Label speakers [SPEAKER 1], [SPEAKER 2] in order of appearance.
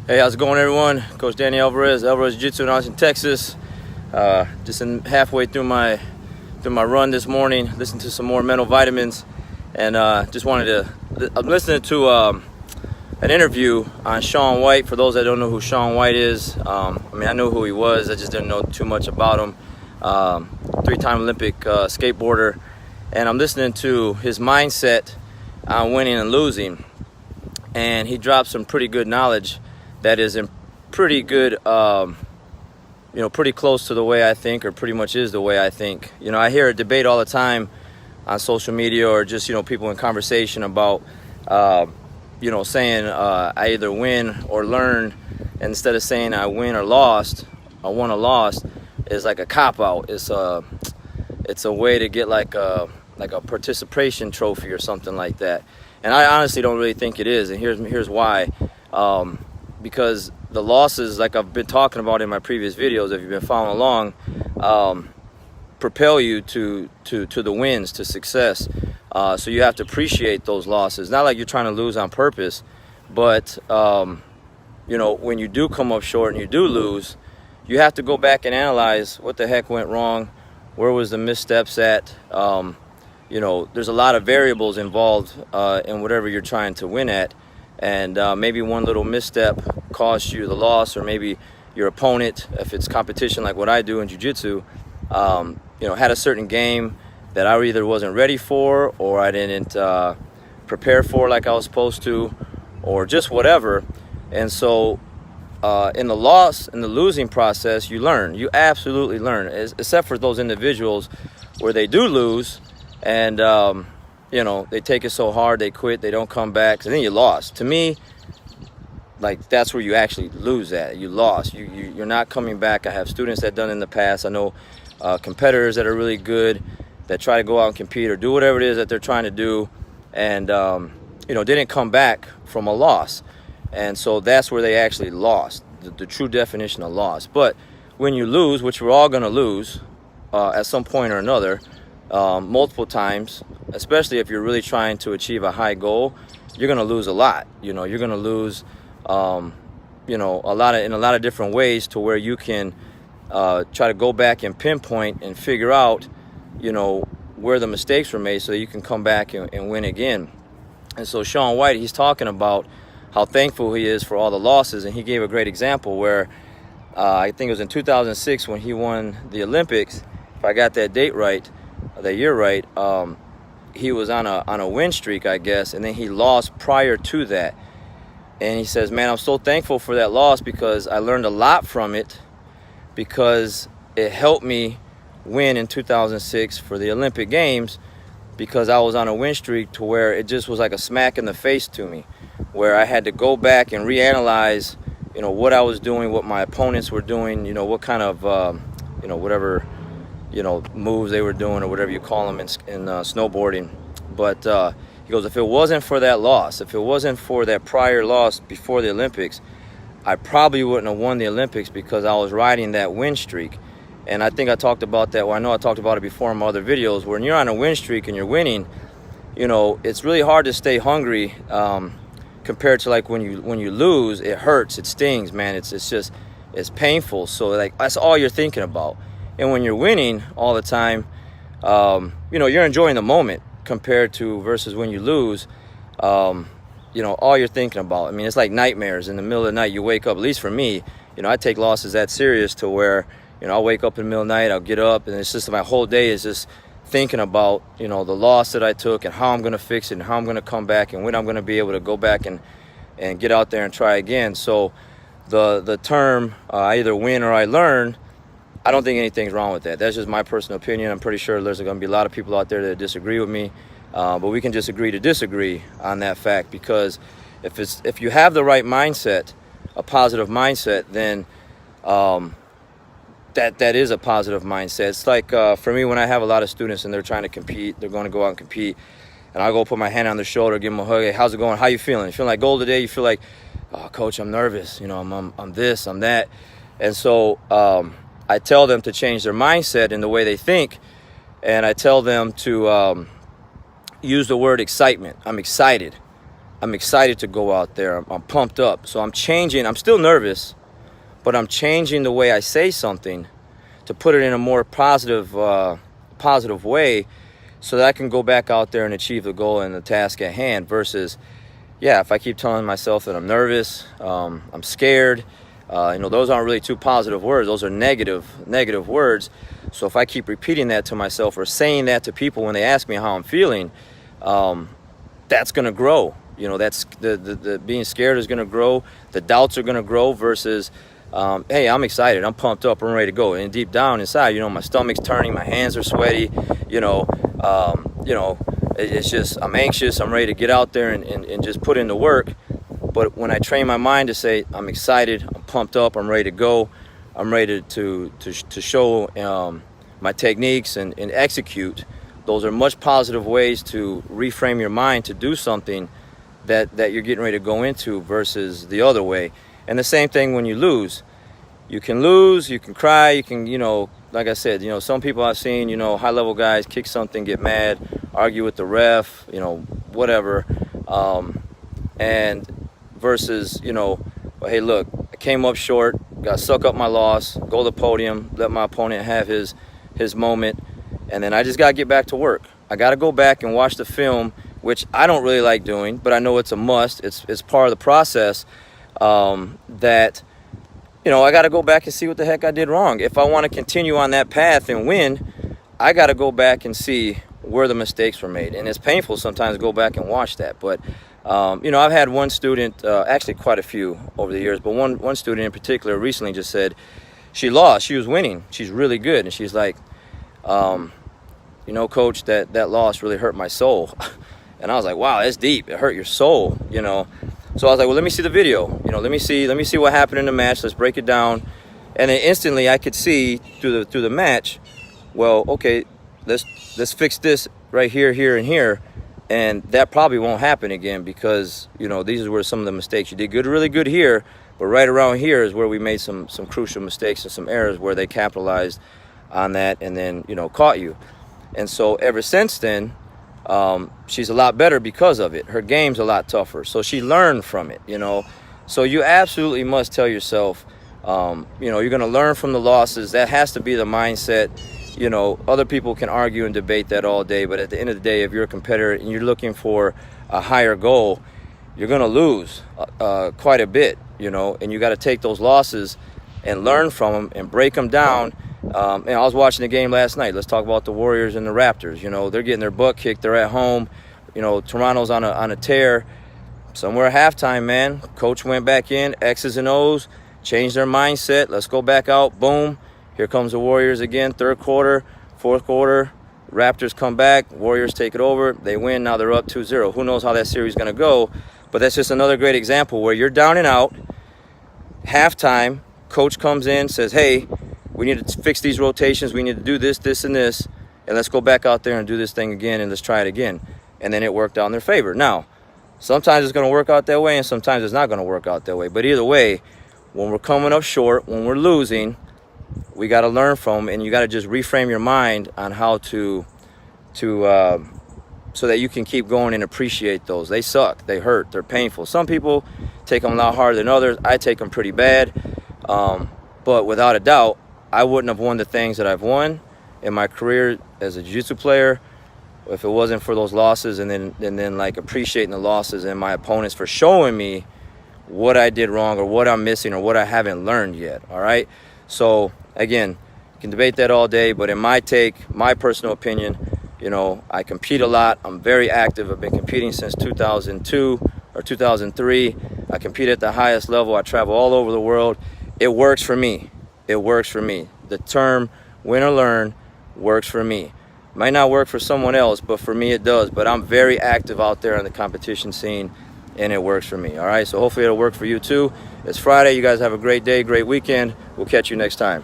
[SPEAKER 1] Hey, how's it going, everyone? Coach Danny Alvarez Jiu Jitsu in Arlington, Texas. Just halfway through my run this morning, listening to some more mental vitamins, and just wanted to. I'm listening to an interview on Shaun White. For those that don't know who Shaun White is, I know who he was. I just didn't know too much about him. Three-time Olympic skateboarder, and I'm listening to his mindset on winning and losing, and he dropped some pretty good knowledge that is in pretty good, pretty close to the way I think, or pretty much is the way I think. I hear a debate all the time on social media, or just, people in conversation about, saying I either win or learn, and instead of saying I win or lost, I won or lost, is like a cop-out. It's a way to get like a participation trophy or something like that. And I honestly don't really think it is, and here's why. Because the losses, like I've been talking about in my previous videos, if you've been following along, propel you to the wins, to success. So you have to appreciate those losses. Not like you're trying to lose on purpose, but when you do come up short and you do lose, you have to go back and analyze what the heck went wrong, where was the missteps at. There's a lot of variables involved in whatever you're trying to win at. And maybe one little misstep cost you the loss, or maybe your opponent, if it's competition like what I do in jiu-jitsu, had a certain game that I either wasn't ready for, or I didn't prepare for like I was supposed to, or just whatever. And so in the losing process, you learn. You absolutely learn, except for those individuals where they do lose and they take it so hard, they quit, they don't come back, and then you lost. To me, like, that's where you actually lose at. You lost. You're not coming back. I have students that done it in the past. I know competitors that are really good, that try to go out and compete or do whatever it is that they're trying to do, and didn't come back from a loss. And so that's where they actually lost, the true definition of loss. But when you lose, which we're all going to lose at some point or another, multiple times, especially if you're really trying to achieve a high goal, you're going to lose a lot. You're going to lose, in a lot of different ways, to where you can try to go back and pinpoint and figure out, where the mistakes were made, so that you can come back and win again. And so Shaun White, he's talking about how thankful he is for all the losses, and he gave a great example where I think it was in 2006 when he won the Olympics, if I got that date right, that year right. He was on a win streak, I guess, and then he lost prior to that. And he says, man, I'm so thankful for that loss, because I learned a lot from it, because it helped me win in 2006 for the Olympic Games, because I was on a win streak to where it just was like a smack in the face to me, where I had to go back and reanalyze, what I was doing, what my opponents were doing, what kind of, whatever, moves they were doing, or whatever you call them in snowboarding. But he goes, if it wasn't for that loss, if it wasn't for that prior loss before the Olympics, I probably wouldn't have won the Olympics, because I was riding that win streak. And I think I talked about that, I know I talked about it before in my other videos, when you're on a win streak and you're winning, it's really hard to stay hungry compared to like when you lose. It hurts, it stings, man. It's painful. So like, that's all you're thinking about. And when you're winning all the time, you're enjoying the moment, compared to versus when you lose, all you're thinking about. I mean, it's like nightmares in the middle of the night. You wake up, at least for me, I take losses that serious to where, I'll wake up in the middle of the night, I'll get up, and it's just my whole day is just thinking about, the loss that I took, and how I'm going to fix it, and how I'm going to come back, and when I'm going to be able to go back and get out there and try again. So the term, I either win or I learn, I don't think anything's wrong with that. That's just my personal opinion. I'm pretty sure there's going to be a lot of people out there that disagree with me, but we can just agree to disagree on that fact, because if you have the right mindset, a positive mindset, then that is a positive mindset. It's like for me, when I have a lot of students and they're trying to compete, they're going to go out and compete, and I go put my hand on their shoulder, give them a hug. Hey, how's it going? How you feeling? You feeling like gold today? You feel like, oh, coach, I'm nervous. I'm this, I'm that. And so I tell them to change their mindset in the way they think, and I tell them to use the word excitement. I'm excited. I'm excited to go out there. I'm pumped up. So I'm changing. I'm still nervous, but I'm changing the way I say something to put it in a more positive way, so that I can go back out there and achieve the goal and the task at hand. Versus, yeah, if I keep telling myself that I'm nervous, I'm scared, those aren't really two positive words. Those are negative words. So if I keep repeating that to myself or saying that to people when they ask me how I'm feeling, that's going to grow. That's the being scared is going to grow. The doubts are going to grow versus, hey, I'm excited. I'm pumped up. I'm ready to go. And deep down inside, my stomach's turning. My hands are sweaty. It's just, I'm anxious. I'm ready to get out there and just put in the work. But when I train my mind to say, I'm excited, I'm pumped up, I'm ready to go, I'm ready to show my techniques and execute, those are much positive ways to reframe your mind to do something that you're getting ready to go into versus the other way. And the same thing when you lose. You can lose, you can cry, you can, like I said, some people I've seen, high-level guys kick something, get mad, argue with the ref, whatever. And versus, well, hey, look, I came up short, got to suck up my loss, go to the podium, let my opponent have his moment, and then I just got to get back to work. I got to go back and watch the film, which I don't really like doing, but I know it's a must. It's part of the process, that, I got to go back and see what the heck I did wrong. If I want to continue on that path and win, I got to go back and see where the mistakes were made. And it's painful sometimes to go back and watch that. But, I've had one student, actually quite a few over the years, but one student in particular recently just said she lost. She was winning. She's really good. And she's like, coach, that loss really hurt my soul. And I was like, wow, that's deep. It hurt your soul, So I was like, well, let me see the video. Let me see what happened in the match. Let's break it down. And then instantly I could see through the match, well, okay, let's fix this right here, here, and here. And that probably won't happen again because, these were some of the mistakes. You did really good here, but right around here is where we made some crucial mistakes and some errors where they capitalized on that and then, caught you. And so ever since then, she's a lot better because of it. Her game's a lot tougher. So she learned from it, So you absolutely must tell yourself, you're going to learn from the losses. That has to be the mindset. Other people can argue and debate that all day, but at the end of the day, if you're a competitor and you're looking for a higher goal, you're going to lose quite a bit, and you got to take those losses and learn from them and break them down. And I was watching the game last night. Let's talk about the Warriors and the Raptors. They're getting their butt kicked. They're at home. Toronto's on a tear. Somewhere at halftime, man, coach went back in, X's and O's, changed their mindset. Let's go back out. Boom. Here comes the Warriors again. Third quarter, fourth quarter. Raptors come back. Warriors take it over. They win. Now they're up 2-0. Who knows how that series is going to go? But that's just another great example where you're down and out. Halftime, coach comes in, says, hey, we need to fix these rotations. We need to do this, this, and this. And let's go back out there and do this thing again, and let's try it again. And then it worked out in their favor. Now, sometimes it's going to work out that way, and sometimes it's not going to work out that way. But either way, when we're coming up short, when we're losing, we got to learn from, and you got to just reframe your mind on how to so that you can keep going and appreciate those. They suck. They hurt. They're painful. Some people take them a lot harder than others. I take them pretty bad. But without a doubt, I wouldn't have won the things that I've won in my career as a jiu-jitsu player if it wasn't for those losses, and then like appreciating the losses and my opponents for showing me what I did wrong or what I'm missing or what I haven't learned yet. All right. So again, you can debate that all day, but in my take, my personal opinion, I compete a lot. I'm very active. I've been competing since 2002 or 2003. I compete at the highest level. I travel all over the world. It works for me. It works for me. The term win or learn works for me. Might not work for someone else, but for me it does. But I'm very active out there in the competition scene, and it works for me. All right, so hopefully it'll work for you too. It's Friday. You guys have a great day, great weekend. We'll catch you next time.